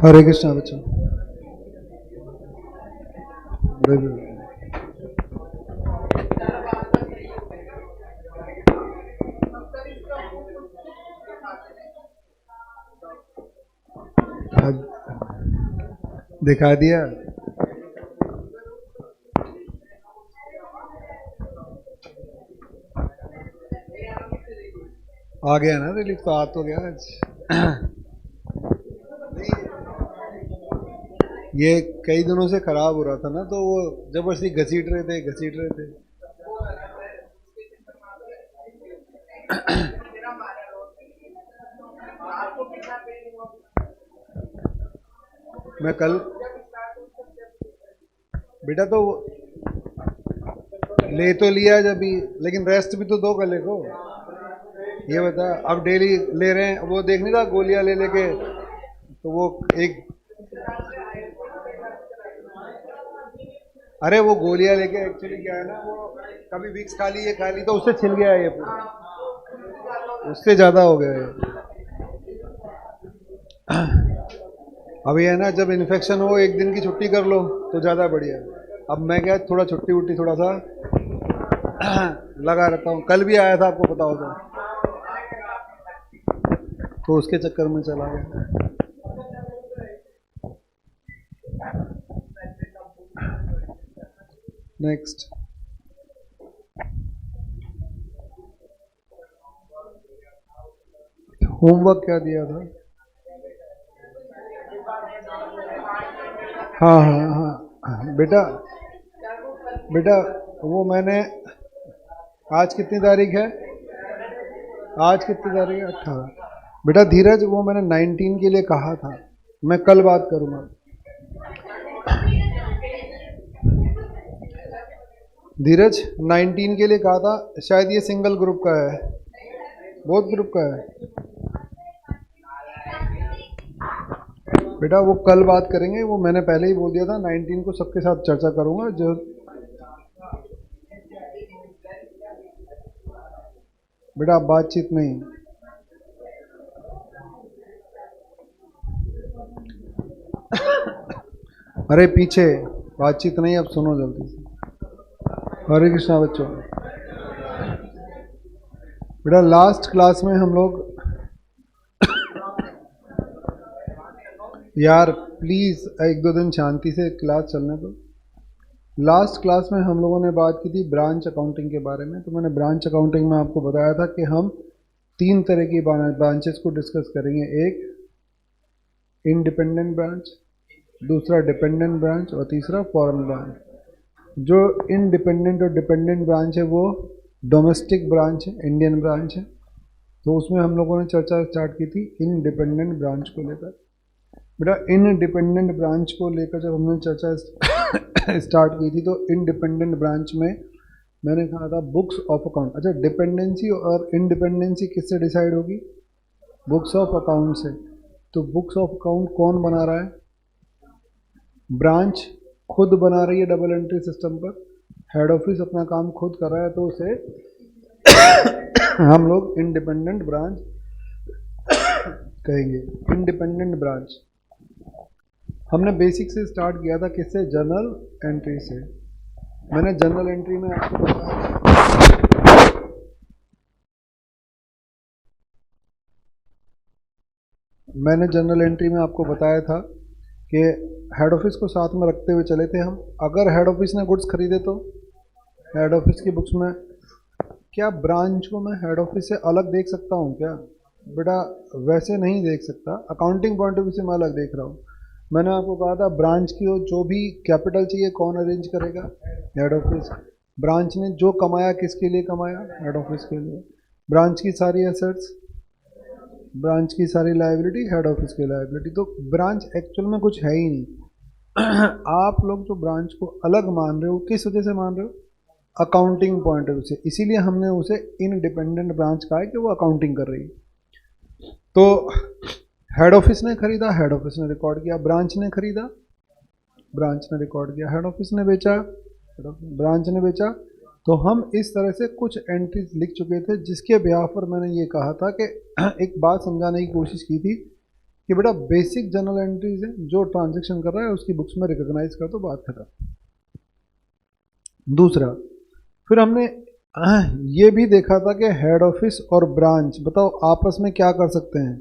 हरे कृष्णा बच्चों। बिल्कुल। दिखा दिया। आ गया ना रिलीफ तो आ तो गया आज। ये कई दिनों से खराब हो रहा था ना, तो वो जबरदस्ती घसीट रहे थे। मैं कल बेटा तो ले तो लिया जब भी, लेकिन रेस्ट भी तो दो गले को। ये बता, अब डेली ले रहे हैं, वो देख नहीं रहा गोलियां ले लेके, तो वो एक, अरे वो गोलियां लेके एक्चुअली क्या है ना, वो कभी विक्स खा ली तो उससे छिल गया है ये पूरा, उससे ज्यादा हो गया है। अभी है ना, जब इन्फेक्शन हो एक दिन की छुट्टी कर लो तो ज्यादा बढ़िया है। अब मैं क्या, थोड़ा छुट्टी उट्टी थोड़ा सा लगा रहता हूँ। कल भी आया था, आपको पता होगा, तो उसके चक्कर में चला गया। नेक्स्ट, होमवर्क क्या दिया था? हाँ हाँ हाँ बेटा, बेटा वो मैंने, आज कितनी तारीख है? आज कितनी तारीख है? 18। बेटा धीरज, वो मैंने 19 के लिए कहा था, मैं कल बात करूंगा। धीरज 19 के लिए कहा था, शायद ये सिंगल ग्रुप का है, बहुत ग्रुप का है। बेटा वो कल बात करेंगे, वो मैंने पहले ही बोल दिया था, 19 को सबके साथ चर्चा करूंगा। जो बेटा बातचीत नहीं, अरे पीछे बातचीत नहीं, अब सुनो जल्दी से। हरे कृष्णा बच्चों। बेटा लास्ट क्लास में हम लोग, यार प्लीज एक दो दिन शांति से क्लास चलने दो। लास्ट क्लास में हम लोगों ने बात की थी ब्रांच अकाउंटिंग के बारे में। तो मैंने ब्रांच अकाउंटिंग में आपको बताया था कि हम 3 तरह की ब्रांचेस को डिस्कस करेंगे। एक इंडिपेंडेंट ब्रांच, दूसरा डिपेंडेंट ब्रांच और तीसरा फॉरेन ब्रांच। जो इंडिपेंडेंट और डिपेंडेंट ब्रांच है वो डोमेस्टिक ब्रांच है, इंडियन ब्रांच है। तो उसमें हम लोगों ने चर्चा स्टार्ट की थी इंडिपेंडेंट ब्रांच को लेकर। बेटा इंडिपेंडेंट ब्रांच को लेकर जब हमने चर्चा स्टार्ट की थी, तो इंडिपेंडेंट ब्रांच में मैंने कहा था बुक्स ऑफ अकाउंट। अच्छा, डिपेंडेंसी और इंडिपेंडेंसी किससे डिसाइड होगी? बुक्स ऑफ अकाउंट से। तो बुक्स ऑफ अकाउंट कौन बना रहा है? ब्रांच खुद बना रही है डबल एंट्री सिस्टम पर, हेड ऑफिस अपना काम खुद कर रहा है, तो उसे हम लोग इंडिपेंडेंट ब्रांच कहेंगे। इंडिपेंडेंट ब्रांच हमने बेसिक से स्टार्ट किया था, किससे? जनरल एंट्री से। मैंने जनरल एंट्री में आपको बताया, मैंने जनरल एंट्री में आपको बताया था कि हेड ऑफिस को साथ में रखते हुए चले थे हम। अगर हेड ऑफिस ने गुड्स खरीदे तो हेड ऑफिस की बुक्स में, क्या ब्रांच को मैं हेड ऑफिस से अलग देख सकता हूँ क्या? बेटा वैसे नहीं देख सकता, अकाउंटिंग पॉइंट ऑफ व्यू से मैं अलग देख रहा हूँ। मैंने आपको कहा था ब्रांच की जो भी कैपिटल चाहिए कौन अरेंज करेगा? Head office. ब्रांच ने जो कमाया किसके लिए कमाया? हेड ऑफिस के लिए। ब्रांच की सारी एसेट्स, ब्रांच की सारी लायबिलिटी, हेड ऑफिस की लायबिलिटी। तो ब्रांच एक्चुअल में कुछ है ही नहीं। आप लोग जो ब्रांच को अलग मान रहे हो, किस वजह से मान रहे हो? अकाउंटिंग पॉइंट ऑफ व्यू से। इसीलिए हमने उसे इंडिपेंडेंट ब्रांच कहा है कि वो अकाउंटिंग कर रही है। तो हेड ऑफिस ने खरीदा, हेड ऑफिस ने रिकॉर्ड किया। ब्रांच ने खरीदा, ब्रांच ने रिकॉर्ड किया। हेड ऑफिस ने बेचा, ब्रांच ने बेचा। तो हम इस तरह से कुछ एंट्रीज लिख चुके थे, जिसके ब्याह पर मैंने ये कहा था कि एक बात समझाने की कोशिश की थी कि बेटा बेसिक जर्नल एंट्रीज है, जो ट्रांजेक्शन कर रहा है उसकी बुक्स में रिकॉग्नाइज कर, तो बात खत्म। दूसरा, फिर हमने ये भी देखा था कि हेड ऑफिस और ब्रांच बताओ आपस में क्या कर सकते हैं,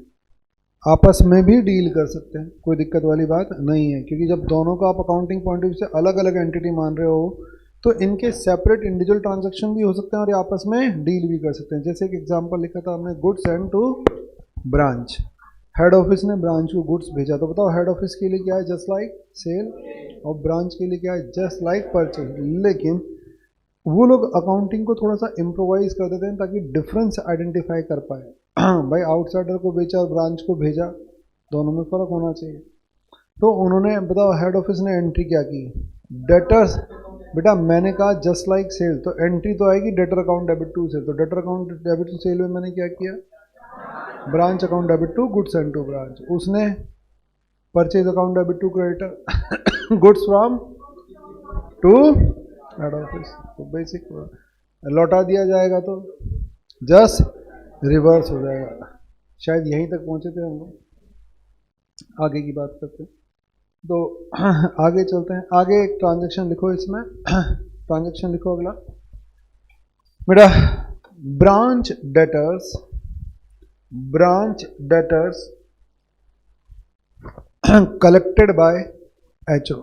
आपस में भी डील कर सकते हैं, कोई दिक्कत वाली बात नहीं है, क्योंकि जब दोनों को आप अकाउंटिंग पॉइंट ऑफ व्यू से अलग अलग एंटिटी मान रहे हो तो इनके सेपरेट इंडिविजुअल ट्रांजैक्शन भी हो सकते हैं और ये आपस में डील भी कर सकते हैं। जैसे एक एग्जांपल लिखा था हमने, goods send to branch, head office ने ब्रांच को गुड्स भेजा, तो बताओ हेड ऑफिस के लिए क्या है, जस्ट लाइक सेल, और ब्रांच के लिए क्या है, जस्ट लाइक परचेज। लेकिन वो लोग अकाउंटिंग को थोड़ा सा इम्प्रोवाइज कर देते हैं ताकि डिफरेंस आइडेंटिफाई कर पाए। भाई आउटसाइडर को बेचा और ब्रांच को भेजा, दोनों में फर्क होना चाहिए। तो उन्होंने बताओ हेड ऑफिस ने एंट्री क्या की, डेटर्स, बेटा मैंने कहा जस्ट लाइक सेल, तो एंट्री तो आएगी debtor account debit to sale, तो debtor account debit to sale में मैंने क्या किया, branch account debit to goods and to branch, उसने purchase account debit to creditor goods from to head office, तो बेसिक लौटा दिया जाएगा, तो जस्ट रिवर्स हो जाएगा। शायद यहीं तक पहुंचे थे हम लोग, आगे की बात करते हैं। तो आगे चलते हैं, आगे एक ट्रांजैक्शन लिखो इसमें ट्रांजैक्शन लिखो अगला बेटा, branch debtors collected by HO,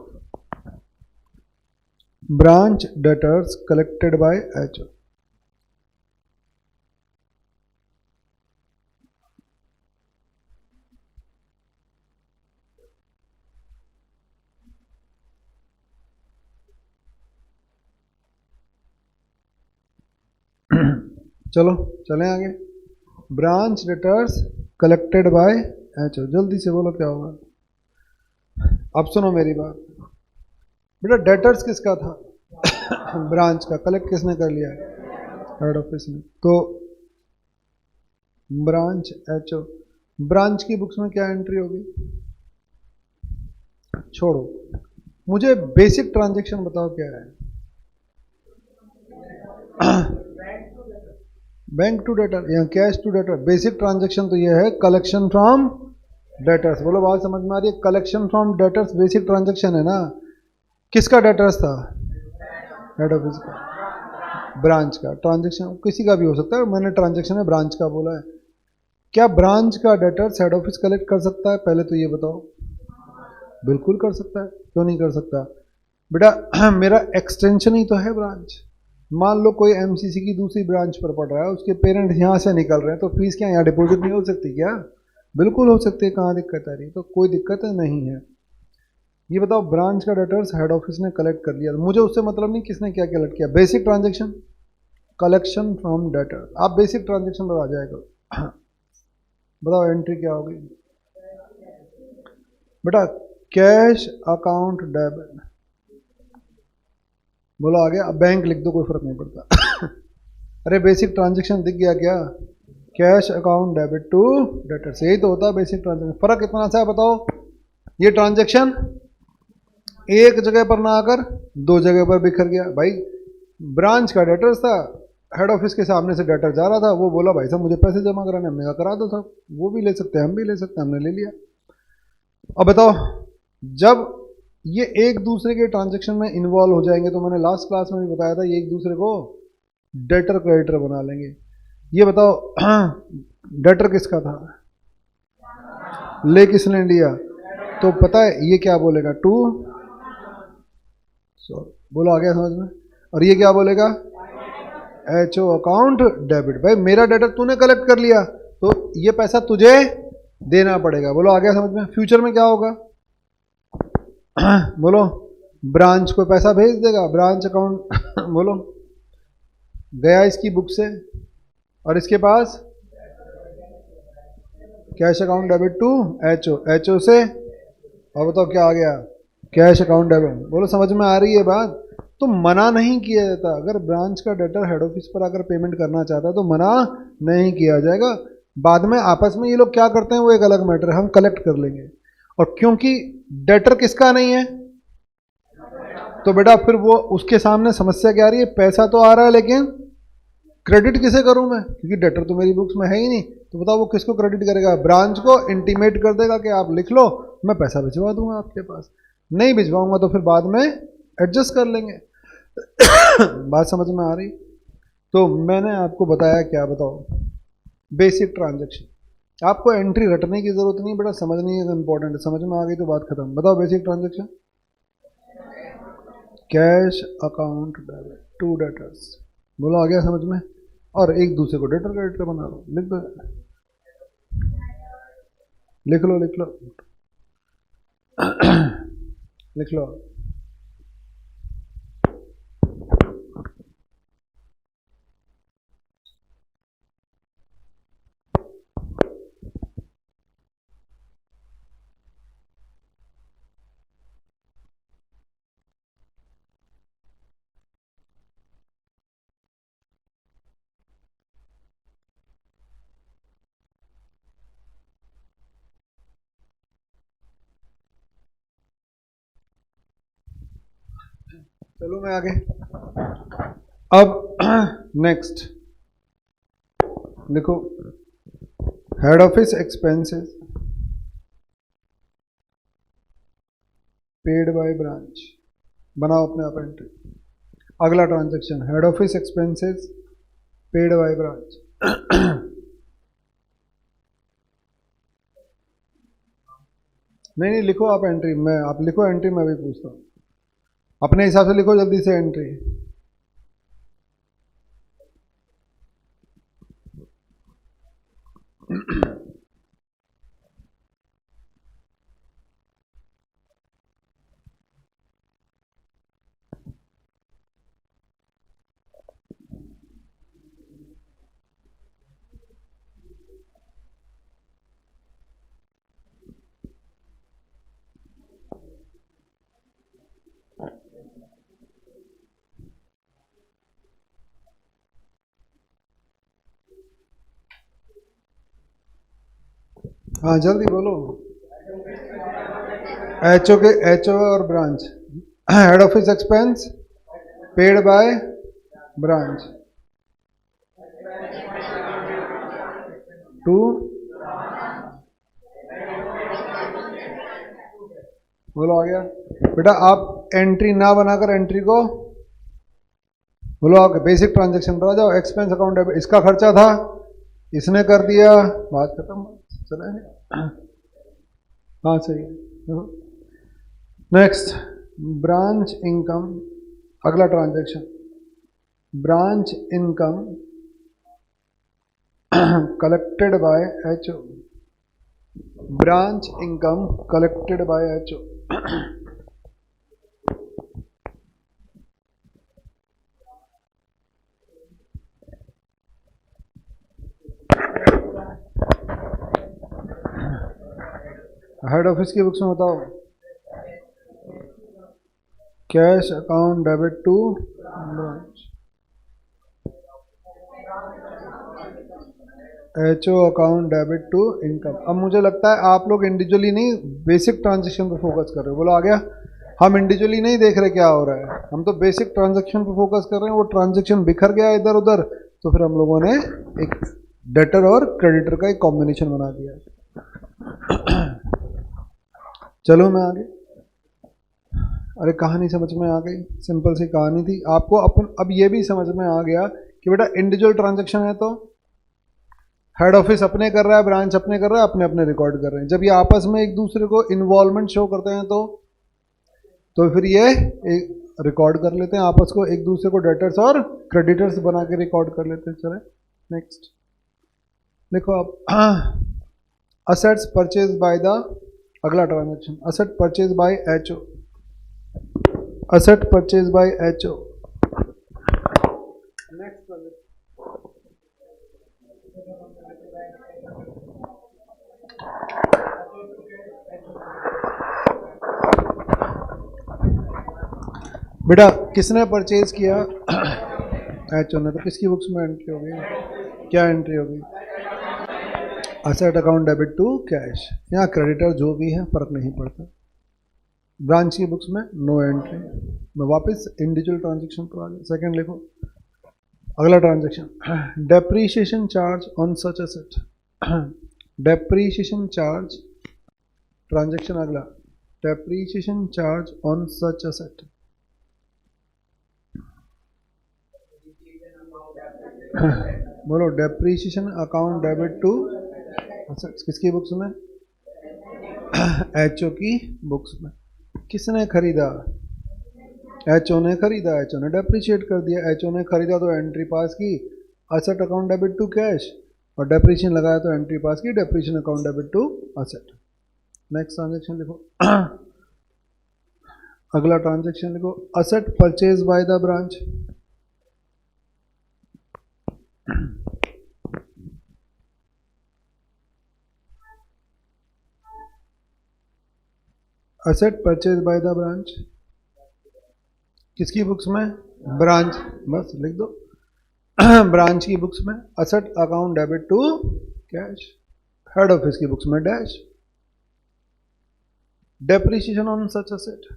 branch debtors collected by HO. चलो चलें आगे, branch debtors collected by HO, जल्दी से बोलो क्या होगा। अब सुनो मेरी बात बेटा, डेटर्स किसका था ब्रांच का, कलेक्ट किसने कर लिया, हेड ऑफिस ने, तो ब्रांच एचओ, ब्रांच की बुक्स में क्या एंट्री होगी, छोड़ो, मुझे बेसिक ट्रांजैक्शन बताओ क्या है। बैंक टू डेटर या cash to debtor, basic transaction तो ये है कलेक्शन फ्रॉम डेटर्स, बोलो बात समझ में आ रही है, collection from debtors basic transaction है ना। किसका डेटर्स था, हेड ऑफिस का, ब्रांच का, ट्रांजैक्शन किसी का भी हो सकता है, मैंने ट्रांजैक्शन में ब्रांच का बोला है। क्या ब्रांच का डेटर्स हेड ऑफिस कलेक्ट कर सकता है, पहले तो ये बताओ। बिल्कुल कर सकता है, क्यों नहीं कर सकता बेटा, मेरा एक्सटेंशन ही तो है ब्रांच। मान लो कोई एमसीसी की दूसरी ब्रांच पर पढ़ रहा है, उसके पेरेंट्स यहाँ से निकल रहे हैं, तो फीस क्या यहाँ डिपॉजिट नहीं हो सकती क्या, बिल्कुल हो सकती है, कहाँ दिक्कत आ रही है, तो कोई दिक्कत नहीं है। ये बताओ ब्रांच का डेटर्स हेड ऑफिस ने कलेक्ट कर लिया, मुझे उससे मतलब नहीं किसने क्या कलेक्ट किया, basic transaction collection from debtor, आप बेसिक ट्रांजेक्शन पर आ जाएगा। बताओ एंट्री क्या होगी बेटा, कैश अकाउंट डेबिट, बोलो आ गया, अब बैंक लिख दो कोई फर्क नहीं पड़ता। अरे बेसिक ट्रांजैक्शन दिख गया क्या, cash account debit to debtors, यही तो होता है बेसिक ट्रांजैक्शन। फर्क इतना सा है बताओ, ये ट्रांजैक्शन एक जगह पर ना आकर दो जगह पर बिखर गया। भाई ब्रांच का डेटर्स था, हेड ऑफिस के सामने से डेटर जा रहा था, वो बोला भाई साहब मुझे पैसे जमा कराने, हमने कहा करा दो साहब, वो भी ले सकते हैं हम भी ले सकते हैं, हमने ले लिया। अब बताओ जब ये एक दूसरे के ट्रांजैक्शन में इन्वॉल्व हो जाएंगे, तो मैंने लास्ट क्लास में भी बताया था, ये एक दूसरे को डेटर क्रेडिटर बना लेंगे। ये बताओ डेटर किसका था, ले किसने लिया, तो पता है ये क्या बोलेगा, टू, बोलो आ गया समझ में, और ये क्या बोलेगा, एचओ अकाउंट डेबिट। भाई मेरा डेटर तूने कलेक्ट कर लिया, तो ये पैसा तुझे देना पड़ेगा, बोलो आ गया समझ में। फ्यूचर में क्या होगा बोलो, ब्रांच को पैसा भेज देगा, ब्रांच अकाउंट बोलो गया इसकी बुक से, और इसके पास cash account debit to HO, HO से, और बताओ क्या आ गया, कैश अकाउंट डेबिट। बोलो समझ में आ रही है बात। तो मना नहीं किया जाता, अगर ब्रांच का डेटर हेड ऑफिस पर अगर पेमेंट करना चाहता है तो मना नहीं किया जाएगा। बाद में आपस में ये लोग क्या करते हैं वो एक अलग मैटर है, हम कलेक्ट कर लेंगे। और क्योंकि डेटर किसका नहीं है, तो बेटा फिर वो उसके सामने समस्या क्या आ रही है, पैसा तो आ रहा है लेकिन क्रेडिट किसे करूं मैं, क्योंकि डेटर तो मेरी बुक्स में है ही नहीं, तो बताओ वो किसको क्रेडिट करेगा, ब्रांच को इंटीमेट कर देगा कि आप लिख लो, मैं पैसा भिजवा दूंगा आपके पास। नहीं भिजवाऊंगा तो फिर बाद में एडजस्ट कर लेंगे। बात समझ में आ रही? तो मैंने आपको बताया क्या, बताओ, बेसिक ट्रांजेक्शन। आपको एंट्री रटने की जरूरत नहीं बेटा, समझनी है इंपॉर्टेंट है, समझ में आ गई तो बात खत्म। बताओ basic transaction, cash account debit to debtors, बोलो आ गया समझ में, और एक दूसरे को डेटर क्रेडिटर बना लो, लिख दो, लिख लो लिख लो लिख लो। चलो मैं आगे। अब नेक्स्ट देखो, head office expenses paid by branch, बनाओ अपने आप एंट्री। अगला transaction, head office expenses paid by branch. नहीं नहीं लिखो आप एंट्री, मैं, आप लिखो एंट्री, मैं भी पूछता हूँ, अपने हिसाब से लिखो जल्दी से एंट्री। हाँ जल्दी बोलो। एचओ के, एचओ और branch, head office expense paid by branch to, बोलो आ गया बेटा। आप एंट्री ना बनाकर एंट्री को बोलो, आप बेसिक ट्रांजैक्शन पर आ जाओ। एक्सपेंस अकाउंट, इसका खर्चा था, इसने कर दिया, बात खत्म, चले। हाँ सही है। नेक्स्ट, ब्रांच इनकम, अगला transaction, branch income collected by HO, branch income collected by HO. Head office की बुक्स में बताओ, cash account debit to branch, HO account debit to income. अब मुझे लगता है आप लोग इंडिविजुअली नहीं, बेसिक ट्रांजैक्शन पर फोकस कर रहे हो, बोलो आ गया। हम इंडिविजुअली नहीं देख रहे क्या हो रहा है, हम तो बेसिक ट्रांजैक्शन पर फोकस कर रहे हैं। वो ट्रांजैक्शन बिखर गया इधर उधर, तो फिर हम लोगों ने एक डेटर और क्रेडिटर का एक कॉम्बिनेशन बना दिया। चलो मैं आगे। अरे कहानी समझ में आ गई, सिंपल सी कहानी थी आपको। अपन अब ये भी समझ में आ गया कि बेटा इंडिविजुअल ट्रांजैक्शन है तो हेड ऑफिस अपने कर रहा है, ब्रांच अपने कर रहा है, अपने अपने रिकॉर्ड कर रहे हैं। जब ये आपस में एक दूसरे को इन्वॉल्वमेंट शो करते हैं तो फिर ये एक रिकॉर्ड कर लेते हैं आपस को, एक दूसरे को डेटर्स और क्रेडिटर्स बना के रिकॉर्ड कर लेते हैं। चले नेक्स्ट देखो आप, असेट्स परचेज बाय द, अगला transaction, asset purchase bye HO, asset purchase bye HO. Next बेटा किसने परचेज किया, एचओ ने, तो किसकी बुक्स में एंट्री होगी, क्या एंट्री होगी, asset account debit to cash. यहाँ क्रेडिटर जो भी है फर्क नहीं पड़ता। ब्रांच की बुक्स में नो एंट्री। मैं वापस इंडिविजुअल ट्रांजैक्शन पर आ गया। सेकंड लिखो, अगला transaction, depreciation charge on such asset. Depreciation charge transaction अगला, depreciation charge on such asset. बोलो, depreciation account debit to assets किसकी बुक्स में? एचओ की बुक्स में। किसने खरीदा? एचओ ने खरीदा, एचओ ने डेप्रीशिएट कर दिया। एचओ ने खरीदा तो एंट्री पास की asset account debit to cash, और डेप्रीशिएशन लगाया तो एंट्री पास की depreciation account debit to asset. Next transaction लिखो। अगला ट्रांजेक्शन लिखो, asset purchase by the branch. Asset purchase by the branch किसकी बुक्स में? ब्रांच, बस लिख दो। ब्रांच की बुक्स में asset account debit to cash, head office की बुक्स में dash. Depreciation on such asset,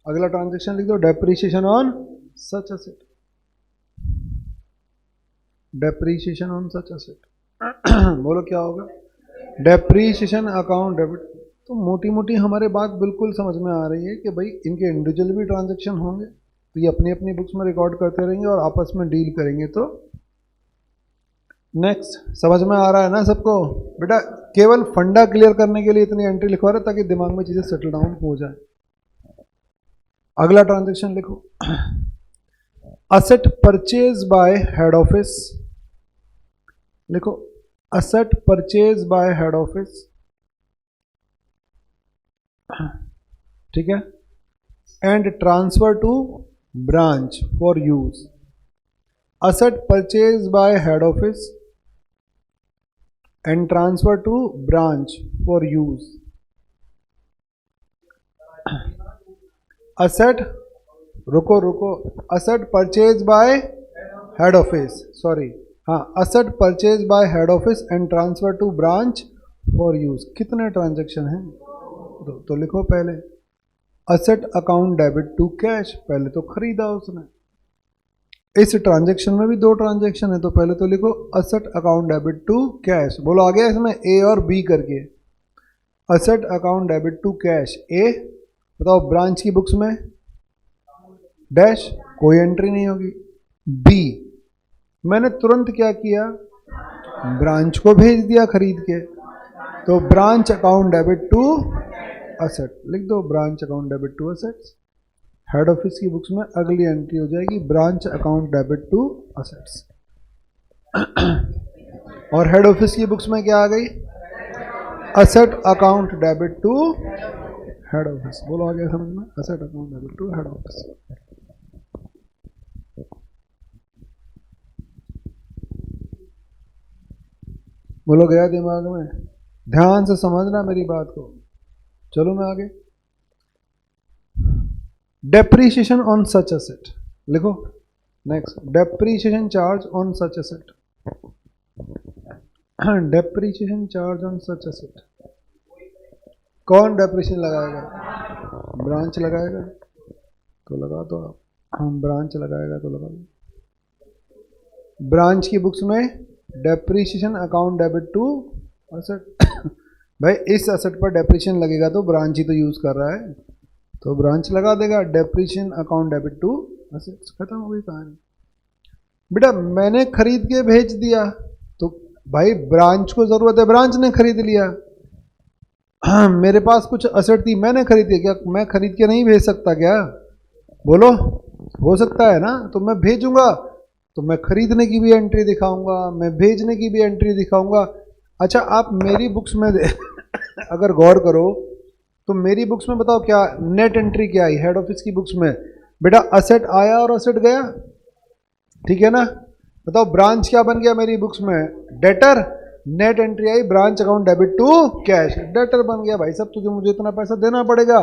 अगला ट्रांजेक्शन लिख दो, depreciation on such asset. Depreciation on such asset. बोलो क्या होगा? Depreciation account debit. तो मोटी मोटी हमारे बात बिल्कुल समझ में आ रही है कि भाई इनके इंडिविजुअल भी ट्रांजैक्शन होंगे, तो ये अपनी अपनी बुक्स में रिकॉर्ड करते रहेंगे और आपस में डील करेंगे। तो नेक्स्ट, समझ में आ रहा है ना सबको? बेटा केवल फंडा क्लियर करने के लिए इतनी एंट्री लिखवा रहे ताकि दिमाग में चीजें सेटल डाउन हो जाए। अगला ट्रांजैक्शन लिखो, asset purchase by head office. लिखो, asset purchase by head office, ठीक है, and transfer to branch for use. Asset purchase by head office and transfer to branch for use. Asset, रुको रुको, asset purchase by head office, sorry, हाँ, asset purchase by head office and transfer to branch for use. कितने transaction हैं? तो लिखो पहले asset account debit to cash, पहले तो खरीदा उसने। इस ट्रांजैक्शन में भी दो ट्रांजैक्शन है, तो पहले तो लिखो asset account debit to cash. बोलो आ गया इसमें ए और बी करके। Asset account debit to cash A, बताओ ब्रांच की बुक्स में डैश, कोई एंट्री नहीं होगी। बी, मैंने तुरंत क्या किया? ब्रांच को भेज दिया खरीद के, तो branch account debit to asset लिख दो, branch account debit to assets. Head office की बुक्स में अगली एंट्री हो जाएगी branch account debit to assets. और हेड ऑफिस की बुक्स में क्या आ गई? Asset account debit to head office. बोलो आ गया समझ में? Asset account debit to head office. बोलो गया दिमाग में? ध्यान से समझना मेरी बात को। चलो मैं आगे। डेप्रीशिएशन ऑन सच एसेट लिखो। Next, depreciation charge on such asset. Depreciation charge on such asset, कौन डेप्रीशिएशन लगाएगा? ब्रांच लगाएगा तो लगा दो आप। हम ब्रांच लगाएगा तो लगा दो। ब्रांच की बुक्स में depreciation account debit to asset. भाई इस असेट पर डेप्रीशिएशन लगेगा तो ब्रांच ही तो यूज कर रहा है, तो ब्रांच लगा देगा। Depreciation account debit to assets, खत्म हो गई कहानी। बेटा मैंने खरीद के भेज दिया, तो भाई ब्रांच को जरूरत है, ब्रांच ने खरीद लिया। हाँ, मेरे पास कुछ असेट थी, मैंने खरीदी, क्या मैं खरीद के नहीं भेज सकता क्या? बोलो, हो सकता है ना? तो मैं भेजूंगा तो मैं खरीदने की भी एंट्री दिखाऊंगा, मैं भेजने की भी एंट्री दिखाऊंगा। अच्छा आप मेरी बुक्स में अगर गौर करो तो मेरी बुक्स में बताओ क्या नेट एंट्री क्या आई? हेड ऑफिस की बुक्स में बेटा असेट आया और असेट गया, ठीक है ना? बताओ ब्रांच क्या बन गया मेरी बुक्स में? डेटर। नेट एंट्री आई branch account debit to cash, debtor बन गया। भाई साहब तुझे मुझे इतना पैसा देना पड़ेगा,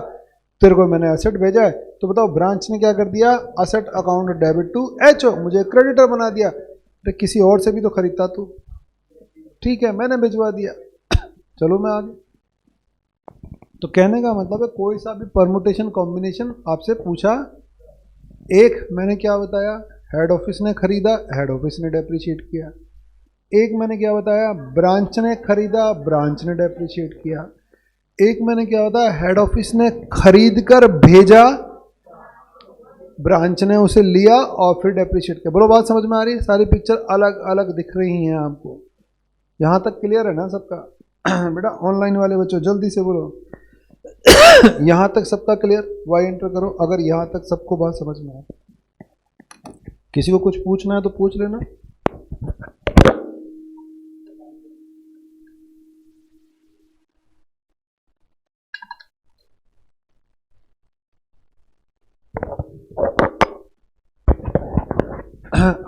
तेरे को मैंने असेट भेजा है, तो बताओ ब्रांच ने क्या कर दिया? Asset account debit to HO, मुझे क्रेडिटर बना दिया। तो किसी और से भी तो खरीदता तू, ठीक है मैंने भिजवा दिया। चलो मैं आगे। तो कहने का मतलब है कोई सा भी परमुटेशन कॉम्बिनेशन आपसे पूछा, एक मैंने क्या बताया हेड ऑफिस ने खरीदा, हेड ऑफिस ने डेप्रिशिएट किया। एक मैंने क्या बताया, ब्रांच ने खरीदा, ब्रांच ने डेप्रिशिएट किया। एक मैंने क्या बताया, हेड ऑफिस ने खरीद कर भेजा, ब्रांच ने उसे लिया और फिर डेप्रिशिएट किया। बोलो बात समझ में आ रही है? सारी पिक्चर अलग अलग दिख रही हैं आपको। यहां तक क्लियर है ना सबका? बेटा ऑनलाइन वाले बच्चों जल्दी से बोलो यहां तक सबका क्लियर? वाई एंटर करो अगर यहां तक सबको बात समझ में आए। किसी को कुछ पूछना है तो पूछ लेना।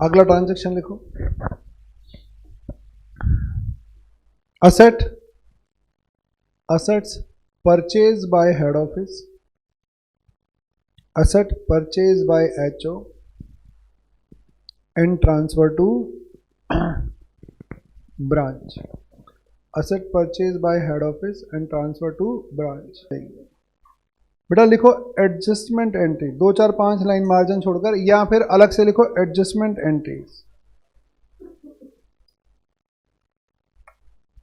अगला ट्रांजैक्शन लिखो। Asset, assets purchased by head office, asset purchased by HO and transfer to branch, asset purchased by head office and transfer to branch। बेटा लिखो एडजस्टमेंट एंट्री, 2 4 5 लाइन मार्जिन छोड़कर, या फिर अलग से लिखो एडजस्टमेंट एंट्रीज।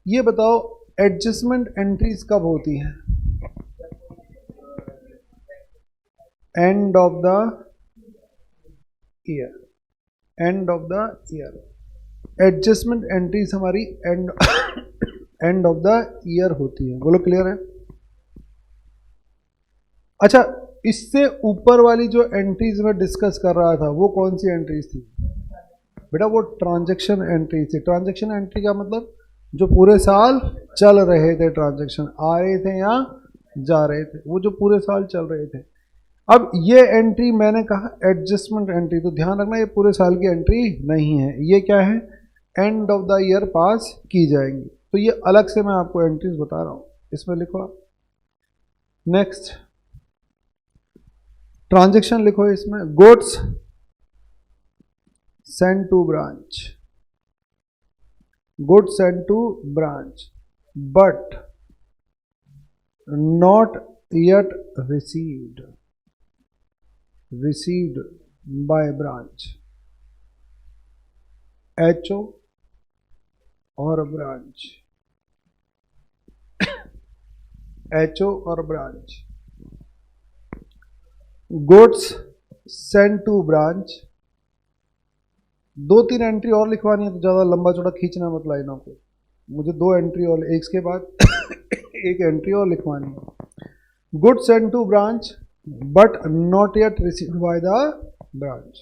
ये बताओ एडजस्टमेंट एंट्रीज कब होती हैं? End of the year, end of the year. Adjustment entries हमारी एंड ऑफ द ईयर होती है। बोलो क्लियर है? अच्छा, इससे ऊपर वाली जो एंट्रीज में डिस्कस कर रहा था वो कौन सी एंट्रीज थी? बेटा वो ट्रांजैक्शन एंट्री थी। ट्रांजैक्शन एंट्री का मतलब जो पूरे साल चल रहे थे, ट्रांजैक्शन आ रहे थे या जा रहे थे, वो जो पूरे साल चल रहे थे। अब ये एंट्री मैंने कहा एडजस्टमेंट एंट्री, तो ध्यान रखना ये पूरे साल की एंट्री नहीं है। ये क्या है? एंड ऑफ द ईयर पास की जाएंगी। तो ये अलग से मैं आपको एंट्रीज बता रहा हूं, इसमें लिखो आप। नेक्स्ट ट्रांजैक्शन लिखो इसमें, goods send to branch, goods sent to branch but not yet received by branch, HO और ब्रांच, HO और branch. Goods send to branch, 2 3 entry और लिखवानी है तो ज़्यादा लंबा चौड़ा खींचना मत लाइनों को। मुझे 2 एंट्री और एक के बाद एक एंट्री और लिखवानी है। Good send to branch but not yet received by the branch.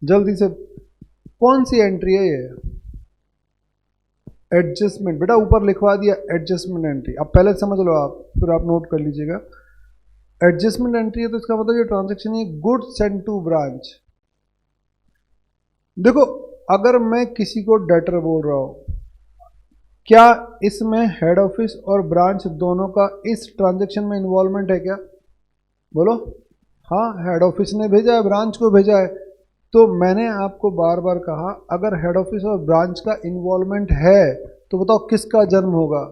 जल्दी से कौन सी एंट्री है ये? एडजस्टमेंट। बेटा ऊपर लिखवा दिया एडजस्टमेंट एंट्री। अब पहले समझ लो आप, फिर आप नोट कर लीजिएगा। एडजस्टमेंट एंट्री है तो इसका मतलब ये ट्रांजेक्शन है गुड सेंड टू ब्रांच। देखो अगर मैं किसी को डेटर बोल रहा हूं, क्या इसमें हेड ऑफिस और ब्रांच दोनों का इस ट्रांजैक्शन में इन्वॉल्वमेंट है क्या? बोलो हाँ, हेड ऑफिस ने भेजा है, ब्रांच को भेजा है। तो मैंने आपको बार बार कहा अगर हेड ऑफिस और ब्रांच का इन्वॉल्वमेंट है तो बताओ किसका जन्म होगा?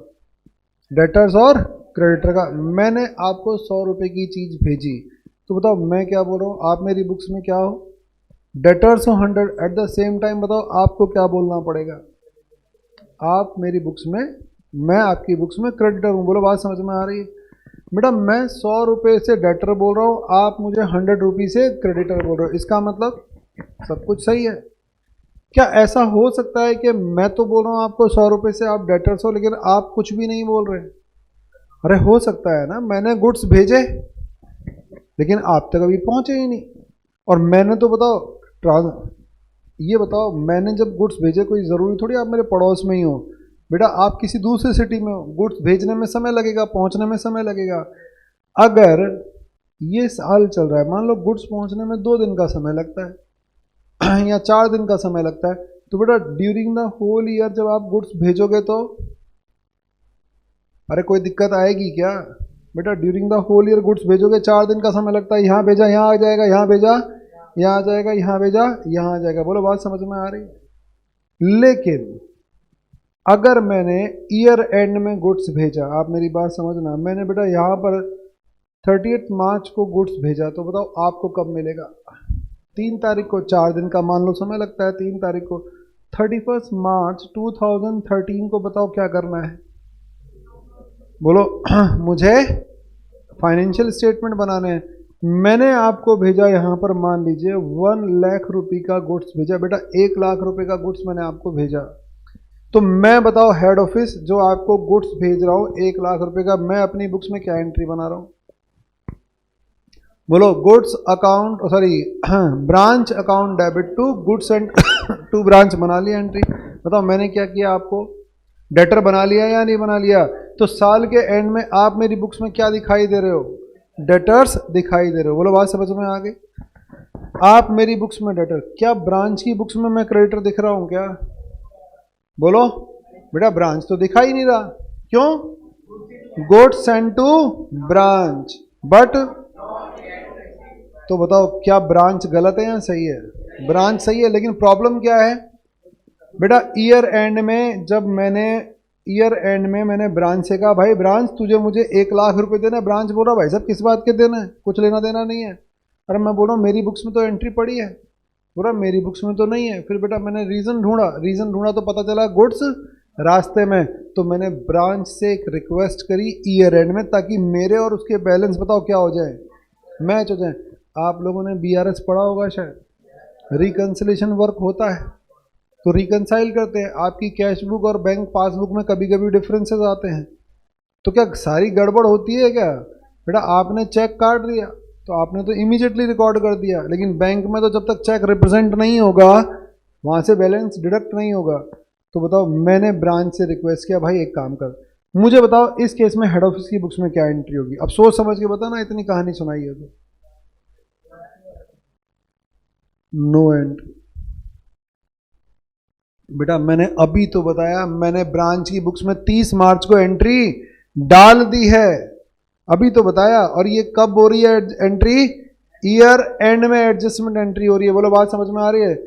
डेटर्स और क्रेडिटर का। मैंने आपको 100 रुपए की चीज भेजी तो बताओ मैं क्या बोल रहा हूं? आप मेरी बुक्स में क्या हो? डेटर्स हो 100। एट द सेम टाइम बताओ आपको क्या बोलना पड़ेगा? आप मेरी बुक्स में, मैं आपकी बुक्स में क्रेडिटर हूं। बोलो बात समझ में आ रही है? बेटा मैं 100 रुपये से डेटर बोल रहा हूं, आप मुझे 100 रुपये से क्रेडिटर बोल रहे हो, इसका मतलब सब कुछ सही है। क्या ऐसा हो सकता है कि मैं तो बोल रहा हूं आपको 100 रुपये से आप डेटर्स हो लेकिन आप कुछ भी नहीं बोल रहे? अरे हो सकता है ना, मैंने गुड्स भेजे लेकिन आप तक अभी पहुंचे ही नहीं। और मैंने तो बताओ ये बताओ, मैंने जब गुड्स भेजे कोई ज़रूरी थोड़ी आप मेरे पड़ोस में ही हो। बेटा आप किसी दूसरे सिटी में हो, गुड्स भेजने में समय लगेगा, पहुंचने में समय लगेगा। अगर ये साल चल रहा है, मान लो गुड्स पहुंचने में 2 दिन का समय लगता है या 4 दिन का समय लगता है, तो बेटा ड्यूरिंग द होल ईयर जब आप गुड्स भेजोगे तो अरे कोई दिक्कत आएगी क्या? बेटा during the whole year goods भेजोगे, 4 दिन का समय लगता है। यहाँ भेजा यहाँ आ जाएगा, यहाँ भेजा यहाँ आ जाएगा, यहाँ भेजा यहाँ आ जाएगा। बोलो बात समझ में आ रही? लेकिन अगर मैंने ईयर एंड में गुड्स भेजा, आप मेरी बात समझना, मैंने बेटा यहाँ पर 30 मार्च को गुड्स भेजा तो बताओ आपको कब मिलेगा? 3 तारीख को, 4 दिन का मान लो समय लगता है। 3 तारीख को 31 मार्च 2013 को बताओ क्या करना है, बोलो। मुझे फाइनेंशियल स्टेटमेंट बनाने हैं। मैंने आपको भेजा यहाँ पर, मान लीजिए 1 लाख रुपए का गुड्स भेजा। बेटा 1 लाख रुपए का गुड्स मैंने आपको भेजा, तो मैं बताओ हेड ऑफिस जो आपको गुड्स भेज रहा हूँ 1 लाख रुपए का, मैं अपनी बुक्स में क्या एंट्री बना रहा हूँ, बोलो। Goods account, sorry, branch account debit to goods and to branch बना लिया एंट्री। बताओ मैंने क्या किया, आपको डेटर बना लिया या नहीं बना लिया। तो साल के एंड में आप मेरी बुक्स में क्या दिखाई दे रहे हो, डेटर्स दिखाई दे रहे हो। बोलो बात समझ में आ गई। आप मेरी बुक्स में डेटर, क्या ब्रांच की बुक्स में मैं क्रेडिटर दिख रहा हूं क्या, बोलो। बेटा ब्रांच तो दिखाई नहीं रहा, क्यों, goods send to branch but, तो बताओ क्या ब्रांच गलत है या सही है, ब्रांच सही है। लेकिन प्रॉब्लम क्या है बेटा, ईयर एंड में जब मैंने, ईयर एंड में मैंने ब्रांच से कहा भाई ब्रांच तुझे मुझे 1 लाख रुपए देना है, ब्रांच बोल रहा भाई साहब किस बात के देना है, कुछ लेना देना नहीं है। अरे मैं बोल रहा हूँ मेरी बुक्स में तो एंट्री पड़ी है, बोल रहा मेरी बुक्स में तो नहीं है। फिर बेटा मैंने रीज़न ढूंढा तो पता चला गुड्स रास्ते में, तो मैंने ब्रांच से एक रिक्वेस्ट करी ईयर एंड में, ताकि मेरे और उसके बैलेंस बताओ क्या हो जाए, मैच हो जाए। आप लोगों ने बीआरएस पढ़ा होगा शायद, रिकंसिलेशन वर्क होता है तो रिकंसाइल करते हैं। आपकी कैश बुक और बैंक पासबुक में कभी कभी डिफरेंसेस आते हैं, तो क्या सारी गड़बड़ होती है क्या, बेटा आपने चेक काट दिया तो आपने तो इमीडिएटली रिकॉर्ड कर दिया, लेकिन बैंक में तो जब तक चेक रिप्रेजेंट नहीं होगा वहाँ से बैलेंस डिडक्ट नहीं होगा। तो बताओ मैंने ब्रांच से रिक्वेस्ट किया भाई एक काम कर, मुझे बताओ इस केस में हेड ऑफिस की बुक्स में क्या एंट्री होगी। अब सोच समझ के बता ना, इतनी कहानी सुनाई है तो। No entry. बेटा मैंने अभी तो बताया, मैंने ब्रांच की बुक्स में 30 मार्च को एंट्री डाल दी है, अभी तो बताया। और ये कब हो रही है एंट्री, ईयर एंड में एडजस्टमेंट एंट्री हो रही है। बोलो बात समझ में आ रही है।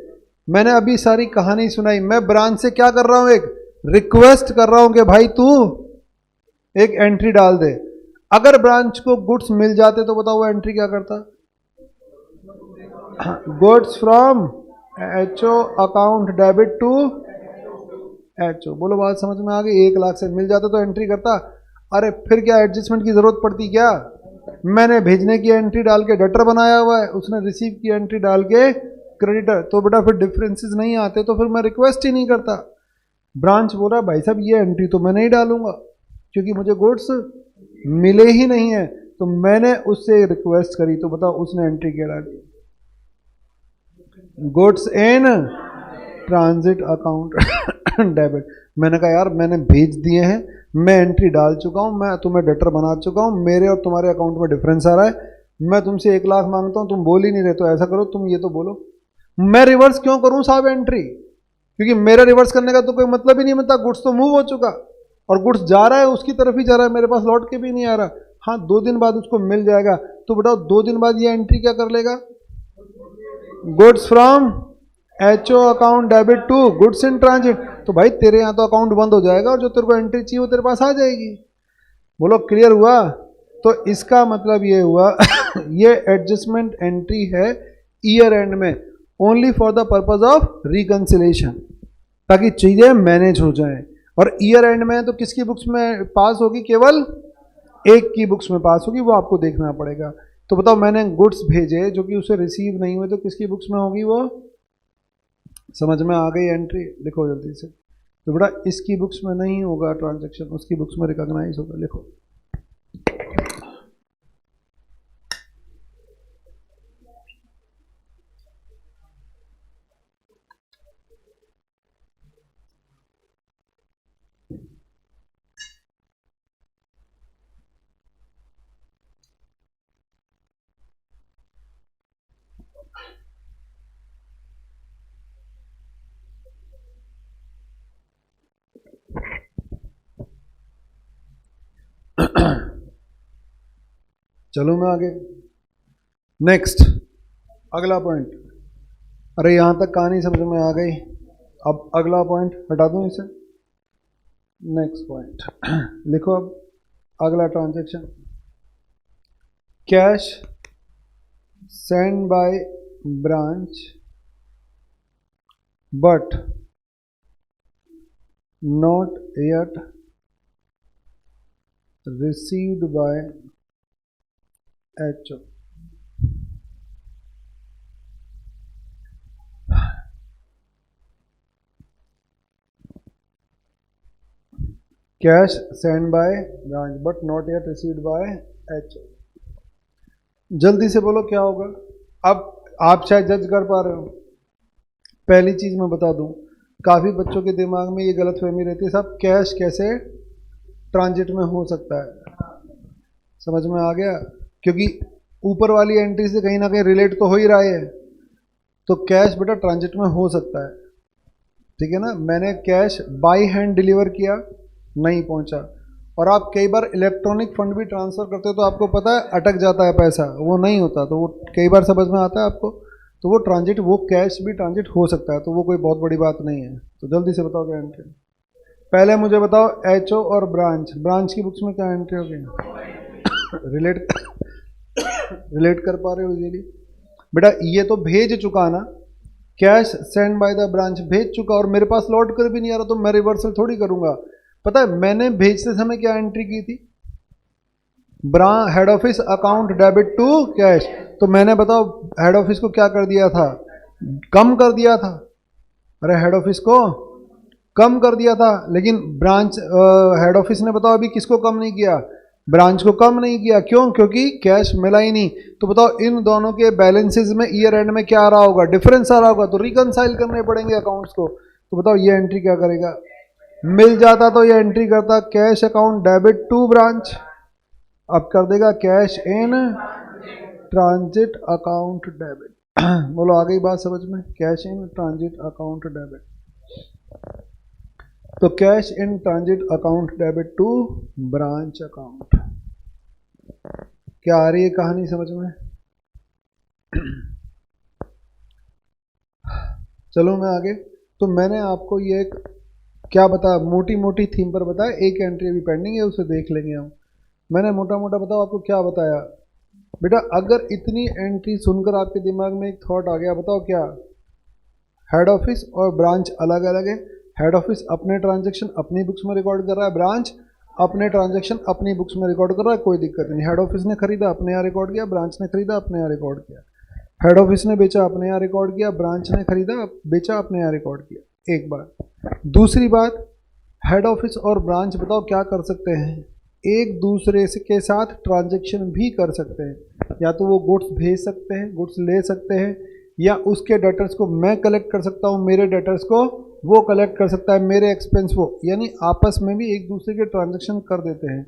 मैंने अभी सारी कहानी सुनाई, मैं ब्रांच से क्या कर रहा हूं, एक रिक्वेस्ट कर रहा हूं कि भाई तू एक एंट्री डाल दे। अगर ब्रांच को गुड्स मिल जाते तो बताओ वो एंट्री क्या करता, goods from HO account debit to HO. बोलो बात समझ में आ गई। 1 लाख से मिल जाता तो एंट्री करता। अरे फिर क्या एडजस्टमेंट की जरूरत पड़ती क्या, मैंने भेजने की एंट्री डाल के डेटर बनाया हुआ है, उसने रिसीव की एंट्री डाल के क्रेडिटर, तो बेटा फिर डिफरेंसेस नहीं आते, तो फिर मैं रिक्वेस्ट ही नहीं करता। ब्रांच बोल रहा भाई साहब ये एंट्री तो मैं नहीं डालूंगा क्योंकि मुझे गुड्स मिले ही नहीं है, तो मैंने उससे रिक्वेस्ट करी, तो बताओ उसने एंट्री क्या डाली, goods in transit account debit. मैंने कहा यार मैंने भेज दिए हैं, मैं एंट्री डाल चुका हूं, मैं तुम्हें डेटर बना चुका हूं, मेरे और तुम्हारे अकाउंट में डिफरेंस आ रहा है, मैं तुमसे 1 लाख मांगता हूं, तुम बोल ही नहीं रहे, तो ऐसा करो तुम ये तो बोलो। मैं रिवर्स क्यों करूं साहब एंट्री, क्योंकि मेरा रिवर्स करने का तो कोई मतलब ही नहीं बनता, गुड्स तो मूव हो चुका और गुड्स जा रहा है उसकी तरफ ही जा रहा है, मेरे पास लौट के भी नहीं आ रहा। हाँ 2 दिन बाद उसको मिल जाएगा, तो बताओ 2 दिन बाद ये एंट्री क्या कर लेगा, goods from HO account debit to goods in transit. तो भाई तेरे यहाँ तो अकाउंट बंद हो जाएगा और जो तेरे को एंट्री चाहिए वो तेरे पास आ जाएगी। बोलो क्लियर हुआ। तो इसका मतलब ये हुआ ये एडजस्टमेंट एंट्री है ईयर एंड में, only for the purpose of reconciliation, ताकि चीजें मैनेज हो जाएं। और ईयर एंड में तो किसकी बुक्स में पास होगी, केवल एक की बुक्स में पास होगी, वो आपको देखना पड़ेगा। तो बताओ मैंने गुड्स भेजे जो कि उसे रिसीव नहीं हुए, तो किसकी बुक्स में होगी, वो समझ में आ गई एंट्री, लिखो जल्दी से। तो बेटा इसकी बुक्स में नहीं होगा ट्रांजैक्शन, उसकी बुक्स में रिकॉग्नाइज होगा, लिखो। चलो मैं आगे, नेक्स्ट अगला पॉइंट। अरे यहां तक कहानी समझ में आ गई, अब अगला पॉइंट हटा दूं इसे, नेक्स्ट पॉइंट लिखो। अब अगला transaction, cash send by branch but not yet received by HO. Cash sent by branch but not yet received by HO. जल्दी से बोलो क्या होगा। अब आप शायद जज कर पा रहे हो। पहली चीज मैं बता दूं, काफी बच्चों के दिमाग में ये गलतफहमी रहती है, साहब कैश कैसे ट्रांजिट में हो सकता है। समझ में आ गया? क्योंकि ऊपर वाली एंट्री से कहीं ना कहीं रिलेट तो हो ही रहा है। तो कैश बेटा ट्रांजिट में हो सकता है, ठीक है ना। मैंने कैश बाई हैंड डिलीवर किया, नहीं पहुंचा। और आप कई बार इलेक्ट्रॉनिक फंड भी ट्रांसफर करते हो तो आपको पता है अटक जाता है पैसा, वो नहीं होता, तो वो कई बार समझ में आता है आपको। तो वो ट्रांजिट, वो कैश भी ट्रांजिट हो सकता है, तो वो कोई बहुत बड़ी बात नहीं है। तो जल्दी से बताओ क्या एंट्री। पहले मुझे बताओ HO और ब्रांच की बुक्स में क्या एंट्री होगी। रिलेट रिलेट कर पा रहे हो इजीली बेटा। ये तो भेज चुका ना, cash send bye the branch भेज चुका और मेरे पास लौट कर भी नहीं आ रहा, तो मैं रिवर्सल थोड़ी करूंगा। पता है मैंने भेजते समय क्या एंट्री की थी? Head office account debit to cash. तो मैंने बताओ हेड ऑफिस को क्या कर दिया था? कम कर दिया था। अरे हेड ऑफिस को कम कर दिया था, लेकिन ब्रांच हेड ऑफिस ने बताओ अभी किसको कम नहीं किया? ब्रांच को कम नहीं किया। क्यों? क्योंकि कैश मिला ही नहीं। तो बताओ इन दोनों के बैलेंसेस में ईयर एंड में क्या आ रहा होगा? डिफरेंस आ रहा होगा, तो रिकनसाइल करने पड़ेंगे अकाउंट्स को। तो बताओ ये एंट्री क्या करेगा? मिल जाता तो ये एंट्री करता cash account debit to branch, अब कर देगा cash in transit account debit. बोलो आ गई बात समझ में? Cash in transit account debit. तो cash in transit account debit to branch account. क्या आ रही है कहानी समझ में? चलो मैं आगे। तो मैंने आपको ये एक क्या बताया, मोटी मोटी थीम पर बताया। एक एंट्री अभी पेंडिंग है, उसे देख लेंगे हम। मैंने मोटा मोटा बताओ आपको क्या बताया बेटा। अगर इतनी एंट्री सुनकर आपके दिमाग में एक थॉट आ गया, बताओ क्या? हेड ऑफिस और ब्रांच अलग अलग है। हेड ऑफिस अपने ट्रांजैक्शन अपनी बुक्स में रिकॉर्ड कर रहा है, ब्रांच अपने ट्रांजैक्शन अपनी बुक्स में रिकॉर्ड कर रहा है, कोई दिक्कत नहीं। हेड ऑफिस ने खरीदा अपने यहाँ रिकॉर्ड किया, ब्रांच ने खरीदा अपने यहाँ रिकॉर्ड किया। हेड ऑफिस ने बेचा अपने यहाँ रिकॉर्ड किया, ब्रांच ने खरीदा बेचा अपने यहाँ रिकॉर्ड किया। एक बात। दूसरी बात, हेड ऑफिस और ब्रांच बताओ क्या कर सकते हैं? एक दूसरे से के साथ ट्रांजैक्शन भी कर सकते हैं। या तो वो गुड्स भेज सकते हैं, गुड्स ले सकते हैं, या उसके डेटर्स को मैं कलेक्ट कर सकता हूँ, मेरे डेटर्स को वो कलेक्ट कर सकता है, मेरे एक्सपेंस वो, यानी आपस में भी एक दूसरे के ट्रांजैक्शन कर देते हैं।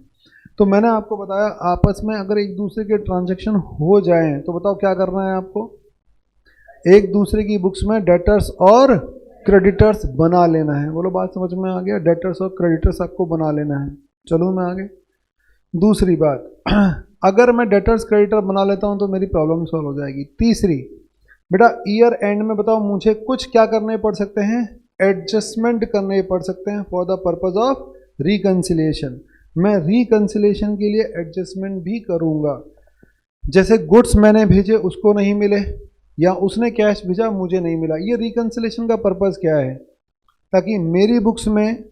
तो मैंने आपको बताया आपस में अगर एक दूसरे के ट्रांजैक्शन हो जाएं तो बताओ क्या करना है आपको? एक दूसरे की बुक्स में डेटर्स और क्रेडिटर्स बना लेना है। बोलो बात समझ में आ गया? डेटर्स और क्रेडिटर्स आपको बना लेना है। चलो मैं आगे। दूसरी बात, अगर मैं डेटर्स क्रेडिटर बना लेता हूं तो मेरी प्रॉब्लम सॉल्व हो जाएगी। तीसरी बेटा, ईयर एंड में बताओ मुझे कुछ क्या करने पड़ सकते हैं? एडजस्टमेंट करने पड़ सकते हैं for the purpose of reconciliation. मैं रिकंसिलिएशन के लिए एडजस्टमेंट भी करूंगा। जैसे गुड्स मैंने भेजे उसको नहीं मिले, या उसने कैश भेजा मुझे नहीं मिला। ये रिकंसिलिएशन का पर्पस क्या है? ताकि मेरी बुक्स में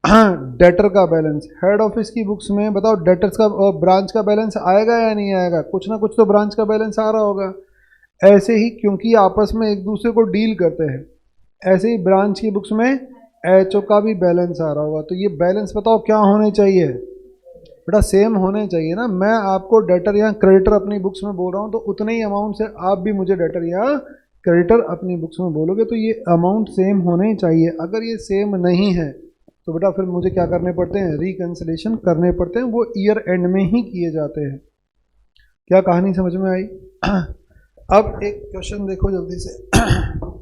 डेटर का बैलेंस, हेड ऑफिस की बुक्स में बताओ डेटर्स का और ब्रांच का बैलेंस आएगा या नहीं आएगा? कुछ ना कुछ तो ब्रांच का बैलेंस आ रहा होगा। ऐसे ही क्योंकि आपस में एक दूसरे को डील करते हैं, ऐसे ही ब्रांच की बुक्स में HO का भी बैलेंस आ रहा होगा। तो ये बैलेंस बताओ क्या होने चाहिए बेटा? सेम होने चाहिए ना। मैं आपको डेटर या क्रेडिटर अपनी बुक्स में बोल रहा हूँ तो उतने ही अमाउंट से आप भी मुझे डेटर या क्रेडिटर अपनी बुक्स में बोलोगे, तो ये अमाउंट सेम होने चाहिए। अगर ये सेम नहीं है तो बेटा फिर मुझे क्या करने पड़ते हैं? रिकंसिलिएशन करने पड़ते हैं। वो ईयर एंड में ही किए जाते हैं। क्या कहानी समझ में आई? अब एक क्वेश्चन देखो जल्दी से।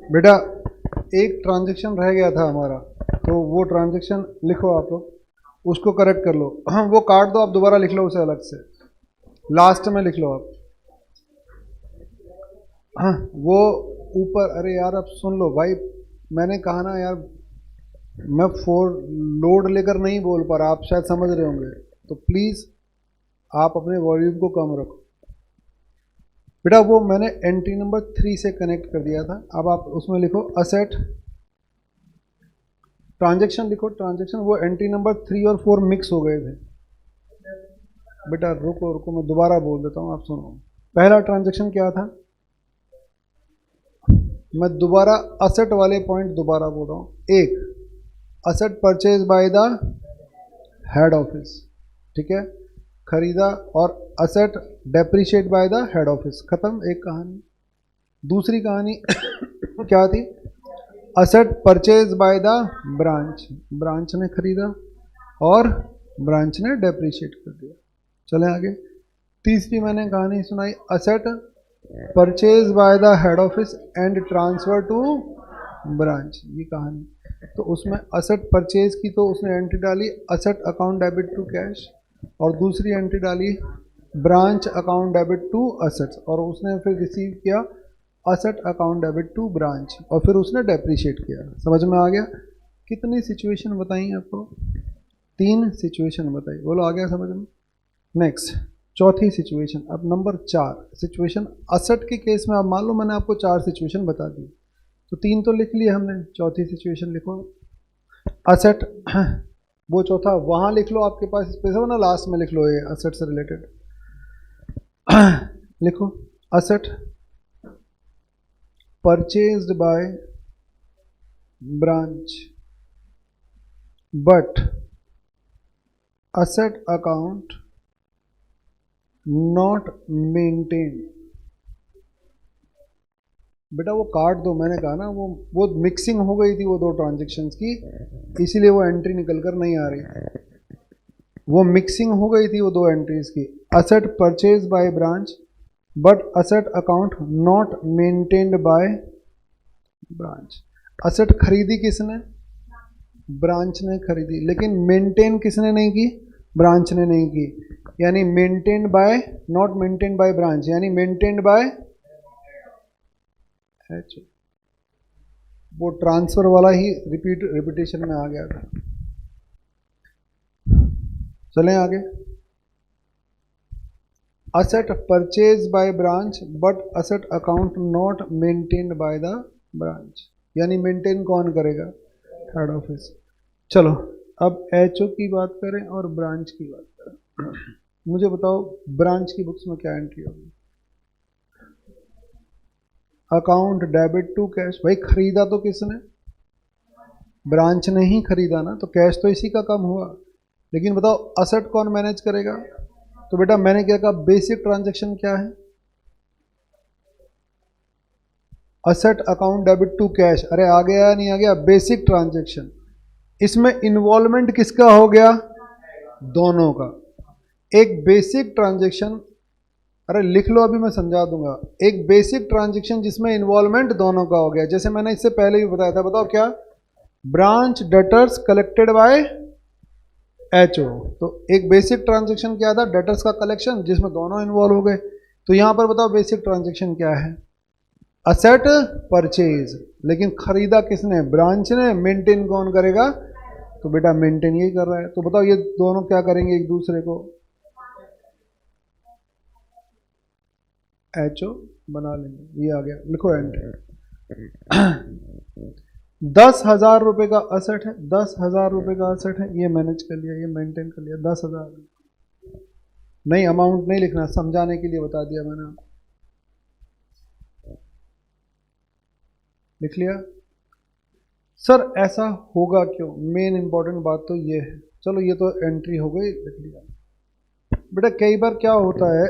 बेटा एक ट्रांजैक्शन रह गया था हमारा, तो वो ट्रांजैक्शन लिखो आप लोग, उसको करेक्ट कर लो। हाँ वो काट दो, आप दोबारा लिख लो उसे अलग से, लास्ट में लिख लो आप। हाँ वो ऊपर, अरे यार अब सुन लो भाई, मैंने कहा ना यार, मैं फोर लोड लेकर नहीं बोल पा रहा, आप शायद समझ रहे होंगे, तो प्लीज़ आप अपने वॉल्यूम को कम रखो। बेटा वो मैंने एंट्री नंबर 3 से कनेक्ट कर दिया था, अब आप उसमें लिखो असेट ट्रांजैक्शन, लिखो ट्रांजैक्शन। वो एंट्री नंबर 3 और 4 मिक्स हो गए थे। बेटा रुको रुको, मैं दोबारा बोल देता हूँ, आप सुनो। पहला ट्रांजैक्शन क्या था, मैं दोबारा असेट वाले पॉइंट दोबारा बोल रहा हूँ। एक, asset purchase by the head office, ठीक है, खरीदा, और asset depreciate bye the head office, खत्म एक कहानी। दूसरी कहानी क्या थी, asset purchase by the branch, branch ने खरीदा और ब्रांच ने डेप्रिशिएट कर दिया। चलें आगे। तीसरी मैंने कहानी सुनाई, asset purchase by the head office and transfer to branch, ये कहानी। तो उसमें असेट परचेज की तो उसने एंट्री डाली asset account debit to cash, और दूसरी एंट्री डाली branch account debit to assets, और उसने फिर रिसीव किया asset account debit to branch, और फिर उसने डेप्रिशिएट किया। समझ में आ गया? कितनी सिचुएशन बताई आपको? 3 सिचुएशन बताई, बोलो आ गया समझ में? नेक्स्ट चौथी सिचुएशन, अब नंबर 4 सिचुएशन असेट के केस में। अब मान लो मैंने आपको 4 सिचुएशन बता दी, तो 3 तो लिख लिए हमने, चौथी सिचुएशन लिखो। असेट वो चौथा वहाँ लिख लो, आपके पास स्पेस हो ना, लास्ट में लिख लो, ये असेट से रिलेटेड लिखो। Asset purchased by branch but asset account not maintain. बेटा वो काट दो, मैंने कहा ना वो मिक्सिंग हो गई थी वो 2 ट्रांजेक्शन्स की, इसीलिए वो एंट्री निकल कर नहीं आ रही। वो मिक्सिंग हो गई थी वो 2 एंट्रीज की। Asset purchase by branch but asset account not maintained by branch. Asset खरीदी किसने? ब्रांच ने खरीदी, लेकिन मेंटेन किसने नहीं की? ब्रांच ने नहीं की। यानी maintained by, not maintained by branch, यानी मेंटेन्ड बाय एच। वो ट्रांसफर वाला ही रिपीटेशन में आ गया था। चलें आगे। Asset purchase by branch but asset account not maintained by the branch, यानी मेंटेन कौन करेगा? Head office. चलो अब एचओ की बात करें और ब्रांच की बात करें। मुझे बताओ ब्रांच की बुक्स में क्या एंट्री होगी? Account debit to cash. भाई खरीदा तो किसने? ब्रांच ने ही खरीदा ना, तो कैश तो इसी का कम हुआ। लेकिन बताओ असेट कौन मैनेज करेगा? तो बेटा मैंने क्या कहा, बेसिक ट्रांजैक्शन क्या है? Asset account debit to cash. अरे आ गया नहीं आ गया? Basic transaction. इसमें इन्वॉल्वमेंट किसका हो गया? दोनों का। एक बेसिक ट्रांजैक्शन, अरे लिख लो अभी मैं समझा दूंगा। एक बेसिक ट्रांजैक्शन जिसमें इन्वॉल्वमेंट दोनों का हो गया, जैसे मैंने इससे पहले भी बताया था, बताओ क्या? Branch debtors collected by HO. तो एक बेसिक ट्रांजैक्शन क्या था? डेटर्स का कलेक्शन, जिसमें दोनों इन्वॉल्व हो गए। तो यहां पर बताओ बेसिक ट्रांजैक्शन क्या है? असेट परचेज, लेकिन खरीदा किसने? ब्रांच ने। मेंटेन कौन करेगा? तो बेटा मेंटेन यही कर रहा है। तो बताओ ये दोनों क्या करेंगे एक दूसरे को? एचओ बना लेंगे। ये आ गया, लिखो एंट्री। 10,000 रुपए का असेट है, 10,000 रुपए का असेट है, ये मैनेज कर लिया, ये मेंटेन कर लिया। 10,000 नहीं, अमाउंट नहीं लिखना, समझाने के लिए बता दिया मैंने आपको। लिख लिया? सर ऐसा होगा क्यों? मेन इंपॉर्टेंट बात तो ये है। चलो ये तो एंट्री हो गई, लिख लिया। बेटा कई बार क्या होता है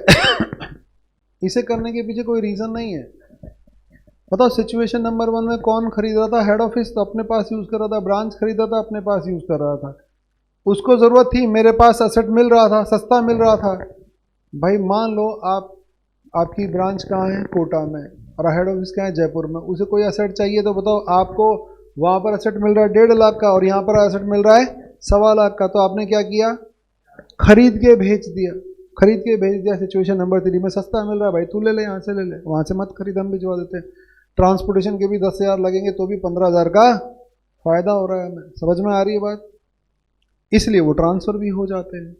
इसे करने के पीछे कोई रीजन नहीं है। बताओ सिचुएशन नंबर 1 में कौन खरीद रहा था? हेड ऑफिस तो अपने पास यूज कर रहा था, ब्रांच खरीद रहा था अपने पास यूज कर रहा था, उसको जरूरत थी, मेरे पास असेट मिल रहा था, सस्ता मिल रहा था। भाई मान लो आपकी ब्रांच कहाँ है? कोटा में, और हेड ऑफिस कहाँ है? जयपुर में। उसे कोई असेट चाहिए तो बताओ, आपको वहां पर असेट मिल रहा है 1.5 लाख का और यहाँ पर असेट मिल रहा है 1.25 लाख का, तो आपने क्या किया? खरीद के भेज दिया। खरीद के भेज दिया। सिचुएशन नंबर 3 में सस्ता मिल रहा है, भाई तू ले ले, यहाँ से ले ले, वहां से मत खरीद, हम भिजवा देते हैं। ट्रांसपोर्टेशन के भी 10,000 लगेंगे तो भी 15,000 का फायदा हो रहा है हमें। समझ में आ रही है बात? इसलिए वो ट्रांसफर भी हो जाते हैं।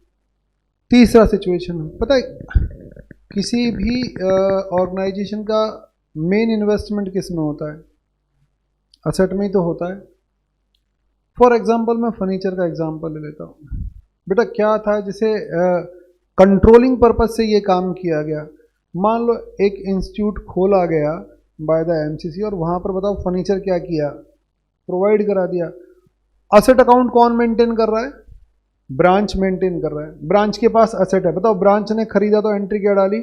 तीसरा सिचुएशन, पता है किसी भी ऑर्गेनाइजेशन का मेन इन्वेस्टमेंट किस में होता है? असेट में ही तो होता है। फॉर एग्जांपल मैं फर्नीचर का एग्जांपल ले लेता हूँ। बेटा क्या था, जिसे कंट्रोलिंग पर्पज से ये काम किया गया। मान लो एक इंस्टीट्यूट खोला गया बाय द एमसीसी और वहाँ पर बताओ फर्नीचर क्या किया? प्रोवाइड करा दिया। असेट अकाउंट कौन मेंटेन कर रहा है? ब्रांच मेंटेन कर रहा है। ब्रांच के पास असेट है, बताओ ब्रांच ने खरीदा तो एंट्री क्या डाली?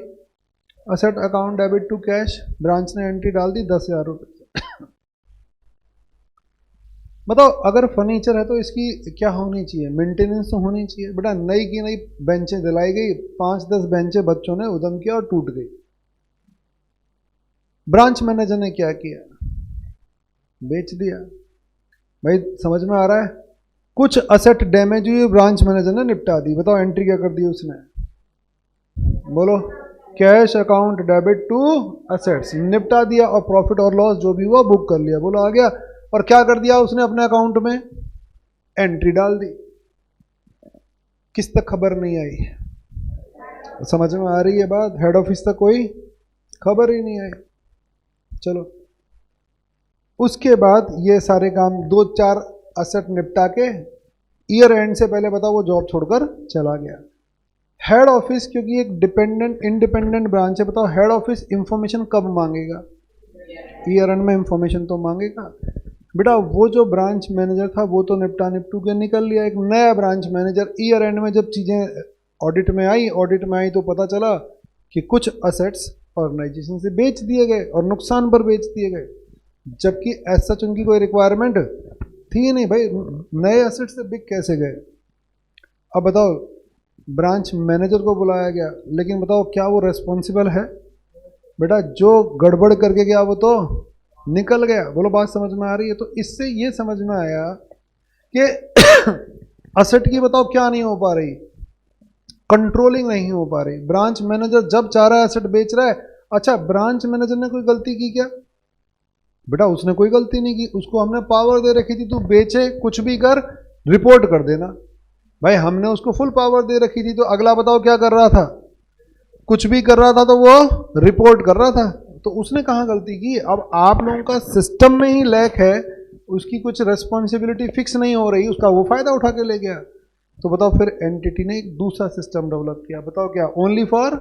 Asset account debit to cash. Branch ने एंट्री डाल दी 10,000 रुपये। बताओ अगर फर्नीचर है तो इसकी क्या होनी चाहिए? मेंटेनेंस तो होनी चाहिए। बेटा नई की नई बेंचें दिलाई गई, 5-10 बेंचें बच्चों ने उधम किया और टूट गई। ब्रांच मैनेजर ने क्या किया? बेच दिया। भाई समझ में आ रहा है? कुछ असेट डैमेज हुई, ब्रांच मैनेजर ने निपटा दी। बताओ एंट्री क्या कर दी उसने? बोलो, cash account debit to assets, निपटा दिया, और प्रॉफिट और लॉस जो भी हुआ बुक कर लिया। बोलो आ गया। और क्या कर दिया उसने? अपने अकाउंट में एंट्री डाल दी। किस तक खबर नहीं आई? समझ में आ रही है बात? हेड ऑफिस तक कोई खबर ही नहीं आई। चलो उसके बाद ये सारे काम 2-4 असेट निपटा के ईयर एंड से पहले बताओ वो जॉब छोड़कर चला गया। हेड ऑफिस क्योंकि एक इंडिपेंडेंट ब्रांच है, बताओ हेड ऑफिस इंफॉर्मेशन कब मांगेगा? ईयर एंड में इंफॉर्मेशन तो मांगेगा। बेटा वो जो ब्रांच मैनेजर था वो तो निपटू के निकल लिया। एक नया ब्रांच मैनेजर ईयर एंड में जब चीज़ें ऑडिट में आई तो पता चला कि कुछ असेट्स ऑर्गेनाइजेशन से बेच दिए गए और नुकसान पर बेच दिए गए, जबकि एज सच उनकी कोई रिक्वायरमेंट थी नहीं। भाई नए असेट से बिक कैसे गए? अब बताओ ब्रांच मैनेजर को बुलाया गया, लेकिन बताओ क्या वो रेस्पॉन्सिबल है? बेटा जो गड़बड़ करके गया वो तो निकल गया। बोलो बात समझ में आ रही है? तो इससे ये समझ में आया कि असेट की बताओ क्या नहीं हो पा रही? कंट्रोलिंग नहीं हो पा रही। ब्रांच मैनेजर जब चाह रहा है असेट बेच रहा है। अच्छा ब्रांच मैनेजर ने कोई गलती की क्या? बेटा उसने कोई गलती नहीं की, उसको हमने पावर दे रखी थी, तू बेचे कुछ भी कर रिपोर्ट कर देना। भाई हमने उसको फुल पावर दे रखी थी, तो अगला बताओ क्या कर रहा था? कुछ भी कर रहा था तो वो रिपोर्ट कर रहा था। तो उसने कहाँ गलती की? अब आप लोगों का सिस्टम में ही लैक है, उसकी कुछ रेस्पॉन्सिबिलिटी फिक्स नहीं हो रही, उसका वो फायदा उठा के ले गया। तो बताओ फिर एंटिटी ने एक दूसरा सिस्टम डेवलप किया। बताओ क्या? Only for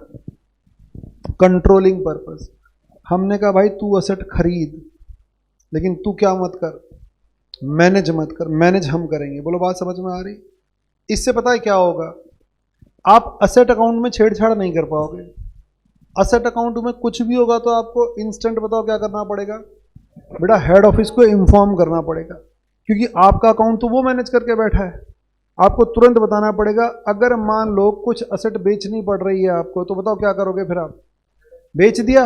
controlling purpose. हमने कहा भाई तू असेट खरीद, लेकिन तू क्या मत कर? मैनेज मत कर, मैनेज हम करेंगे। बोलो बात समझ में आ रही? इससे पता है क्या होगा? आप असेट अकाउंट में छेड़छाड़ नहीं कर पाओगे। असेट अकाउंट में कुछ भी होगा तो आपको इंस्टेंट बताओ क्या करना पड़ेगा? बेटा हेड ऑफिस को इन्फॉर्म करना पड़ेगा, क्योंकि आपका अकाउंट तो वो मैनेज करके बैठा है। आपको तुरंत बताना पड़ेगा। अगर मान लो कुछ असेट बेचनी पड़ रही है आपको, तो बताओ क्या करोगे? फिर आप बेच दिया,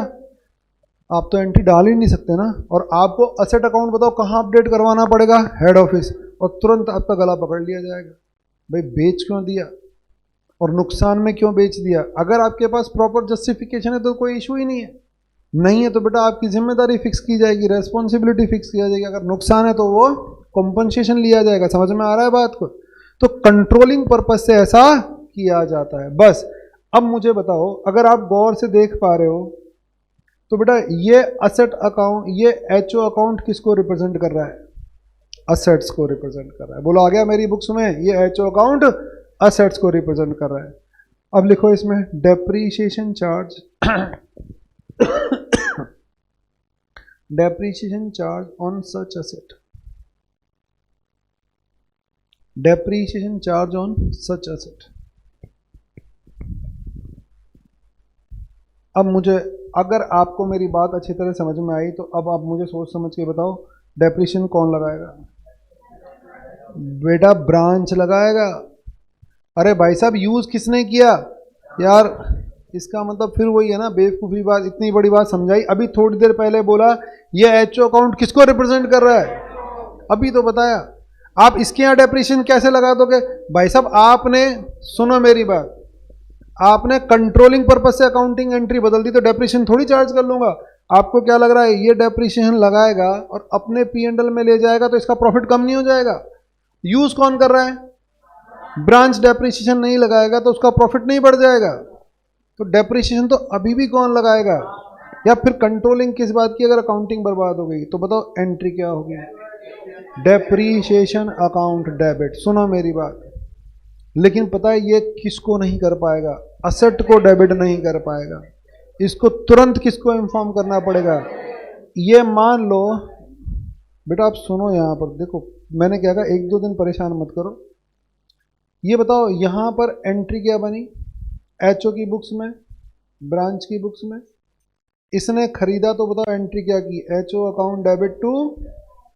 आप तो एंट्री डाल ही नहीं सकते ना। और आपको असेट अकाउंट बताओ कहाँ अपडेट करवाना पड़ेगा? Head office. और तुरंत आपका गला पकड़ लिया जाएगा, भाई बेच क्यों दिया और नुकसान में क्यों बेच दिया? अगर आपके पास प्रॉपर जस्टिफिकेशन है तो कोई इशू ही नहीं है। नहीं है तो बेटा आपकी जिम्मेदारी फिक्स की जाएगी, रेस्पॉन्सिबिलिटी फिक्स किया जाएगी। अगर नुकसान है तो वो कॉम्पनसेशन लिया जाएगा। समझ में आ रहा है बात को? तो कंट्रोलिंग पर्पज से ऐसा किया जाता है। बस अब मुझे बताओ, अगर आप गौर से देख पा रहे हो तो बेटा ये असेट अकाउंट, ये एचओ अकाउंट किसको रिप्रेजेंट कर रहा है? असेट्स को रिप्रेजेंट कर रहा है। बोलो आ गया मेरी बुक्स में? ये एचओ अकाउंट असेट्स को रिप्रेजेंट कर रहा है। अब लिखो इसमें depreciation charge depreciation charge on such asset, depreciation charge on such asset. अब मुझे, अगर आपको मेरी बात अच्छी तरह समझ में आई तो अब आप मुझे सोच समझ के बताओ डेप्रीशिएशन कौन लगाएगा? बेटा ब्रांच लगाएगा। अरे भाई साहब यूज किसने किया यार? इसका मतलब फिर वही है ना, बेवकूफ़ी बात, इतनी बड़ी बात समझाई, अभी थोड़ी देर पहले बोला ये एचओ अकाउंट किसको रिप्रेजेंट कर रहा है, अभी तो बताया। आप इसके यहाँ डेप्रीशिएशन कैसे लगा दोगे? भाई साहब आपने, सुनो मेरी बात, आपने कंट्रोलिंग पर्पज से अकाउंटिंग एंट्री बदल दी तो डेप्रीशिएशन थोड़ी चार्ज कर लूंगा। आपको क्या लग रहा है ये डेप्रीशिएशन लगाएगा और अपने P&L में ले जाएगा तो इसका प्रॉफिट कम नहीं हो जाएगा? यूज कौन कर रहा है? ब्रांच डेप्रीशिएशन नहीं लगाएगा तो उसका प्रॉफिट नहीं बढ़ जाएगा। तो डेप्रीशिएशन तो अभी भी कौन लगाएगा? या फिर कंट्रोलिंग किस बात की? अगर अकाउंटिंग बर्बाद हो गई तो बताओ एंट्री क्या होगी? Depreciation account debit. सुनो मेरी बात, लेकिन पता है ये किसको नहीं कर पाएगा? असेट को डेबिट नहीं कर पाएगा। इसको तुरंत किसको इन्फॉर्म करना पड़ेगा? ये मान लो बेटा, आप सुनो यहां पर देखो, मैंने क्या कहा, एक दो दिन परेशान मत करो। ये बताओ यहां पर एंट्री क्या बनी? एचओ की बुक्स में, ब्रांच की बुक्स में। इसने खरीदा तो बताओ एंट्री क्या की? HO account debit to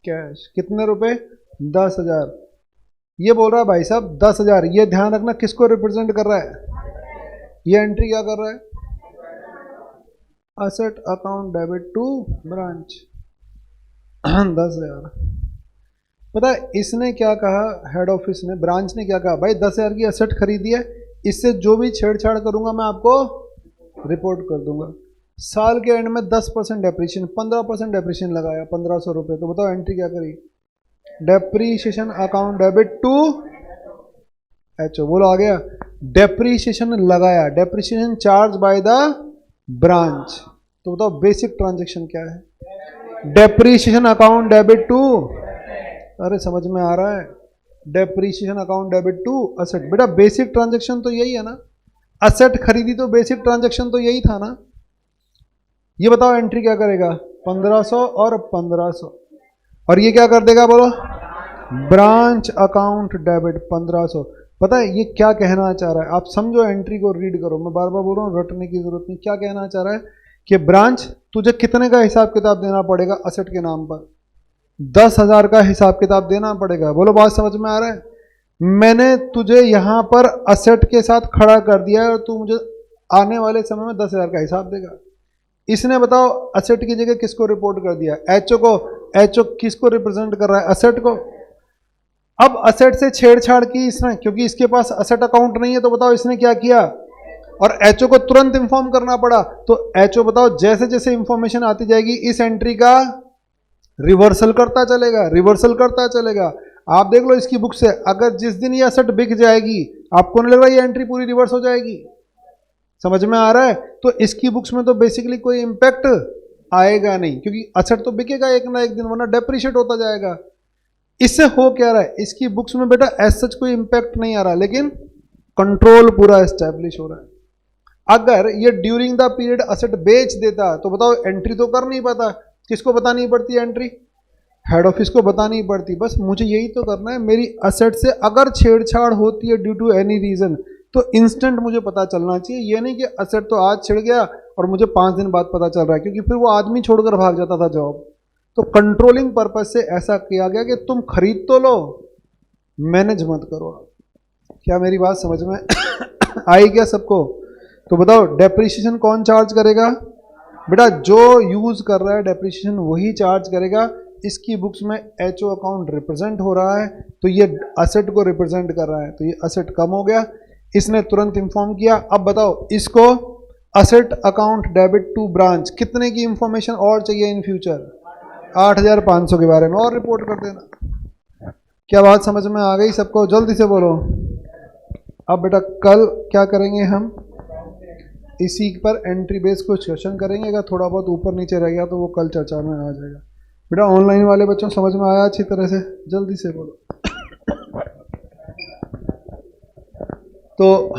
cash. कितने रुपए? 10,000। ये बोल रहा है भाई साहब 10,000। ये ध्यान रखना किसको रिप्रेजेंट कर रहा है? ये एंट्री क्या कर रहा है? Asset account debit to branch 10,000। पता है इसने क्या कहा? हेड ऑफिस ने, ब्रांच ने क्या कहा? भाई 10,000 की असेट खरीदी है, इससे जो भी छेड़छाड़ करूंगा मैं आपको रिपोर्ट कर दूंगा। साल के एंड में 10% डेप्रीशिएशन, 15% डेप्रीशिएशन लगाया, 1,500 रुपये। तो बताओ एंट्री क्या करी? Depreciation account debit to HO. बोलो आ गया? डेप्रीशिएशन लगाया, depreciation charge by the branch. तो बताओ बेसिक ट्रांजैक्शन क्या है? डेप्रीशिएशन अकाउंट डेबिट टू, अरे समझ में आ रहा है? Depreciation account debit to asset. बेटा बेसिक ट्रांजैक्शन तो यही है ना, असेट खरीदी तो बेसिक ट्रांजैक्शन तो यही था ना। ये बताओ एंट्री क्या करेगा? 1,500 और 1,500, और ये क्या कर देगा बोलो? Branch account debit 1,500। पता है ये क्या कहना चाह रहा है? आप समझो, एंट्री को रीड करो, मैं बार बार बोल रहा हूँ, रटने की जरूरत नहीं। क्या कहना चाह रहा है कि ब्रांच तुझे कितने का हिसाब किताब देना पड़ेगा असेट के नाम पर? 10,000 का हिसाब किताब देना पड़ेगा। बोलो बात समझ में आ रहा है? मैंने तुझे यहां पर असेट के साथ खड़ा कर दिया है और तू मुझे आने वाले समय में 10,000 का हिसाब देगा। इसने बताओ असेट की जगह किसको रिपोर्ट कर दिया? एचओ को। एचओ किसको रिप्रेजेंट कर रहा है? असेट को। अब असेट से छेड़छाड़ की इसने, क्योंकि इसके पास असेट अकाउंट नहीं है। तो बताओ इसने क्या किया? और एचओ को तुरंत इंफॉर्म करना पड़ा। तो एचओ बताओ जैसे जैसे इंफॉर्मेशन आती जाएगी इस एंट्री का रिवर्सल करता चलेगा, रिवर्सल करता चलेगा। आप देख लो इसकी बुक से, अगर जिस दिन ये असेट बिक जाएगी, आपको नहीं लग रहा ये एंट्री पूरी रिवर्स हो जाएगी? समझ में आ रहा है? तो इसकी बुक्स में तो बेसिकली कोई इंपैक्ट आएगा नहीं, क्योंकि असेट तो बिकेगा एक ना एक दिन, वरना डेप्रिशिएट होता जाएगा। इससे हो क्या रहा है? इसकी बुक्स में बेटा एज सच कोई इंपैक्ट नहीं आ रहा, लेकिन कंट्रोल पूरा एस्टेब्लिश हो रहा है। अगर ये ड्यूरिंग द पीरियड असेट बेच देता तो बताओ एंट्री तो कर नहीं पाता। किसको बतानी पड़ती है एंट्री? हेड ऑफिस को बतानी पड़ती। बस मुझे यही तो करना है, मेरी असेट से अगर छेड़छाड़ होती है ड्यू टू एनी रीजन तो इंस्टेंट मुझे पता चलना चाहिए। ये नहीं कि असेट तो आज छिड़ गया और मुझे 5 दिन बाद पता चल रहा है, क्योंकि फिर वो आदमी छोड़कर भाग जाता था जॉब। तो कंट्रोलिंग पर्पज से ऐसा किया गया कि तुम खरीद तो लो, मैनेज मत करो। क्या मेरी बात समझ में आई क्या सबको? तो बताओ डेप्रिसिएशन कौन चार्ज करेगा? बेटा जो यूज कर रहा है डेप्रिसिएशन वही चार्ज करेगा। इसकी बुक्स में एचओ अकाउंट रिप्रेजेंट हो रहा है तो ये असेट को रिप्रेजेंट कर रहा है, तो ये असेट कम हो गया, इसने तुरंत इंफॉर्म किया। अब बताओ इसको asset account debit to branch कितने की इंफॉर्मेशन और चाहिए इन फ्यूचर? 8,500 के बारे में और रिपोर्ट कर देना। क्या बात समझ में आ गई सबको? जल्दी से बोलो। अब बेटा कल क्या करेंगे हम? इसी पर एंट्री बेस को डिस्कशन करेंगे। अगर थोड़ा बहुत ऊपर नीचे रह गया तो वो कल चर्चा में आ जाएगा। बेटा ऑनलाइन वाले बच्चों समझ में आया अच्छी तरह से? जल्दी से बोलो। तो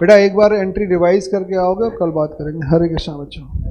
बेटा एक बार एंट्री रिवाइज करके आओगे और कल बात करेंगे। हरे कृष्णा बच्चों।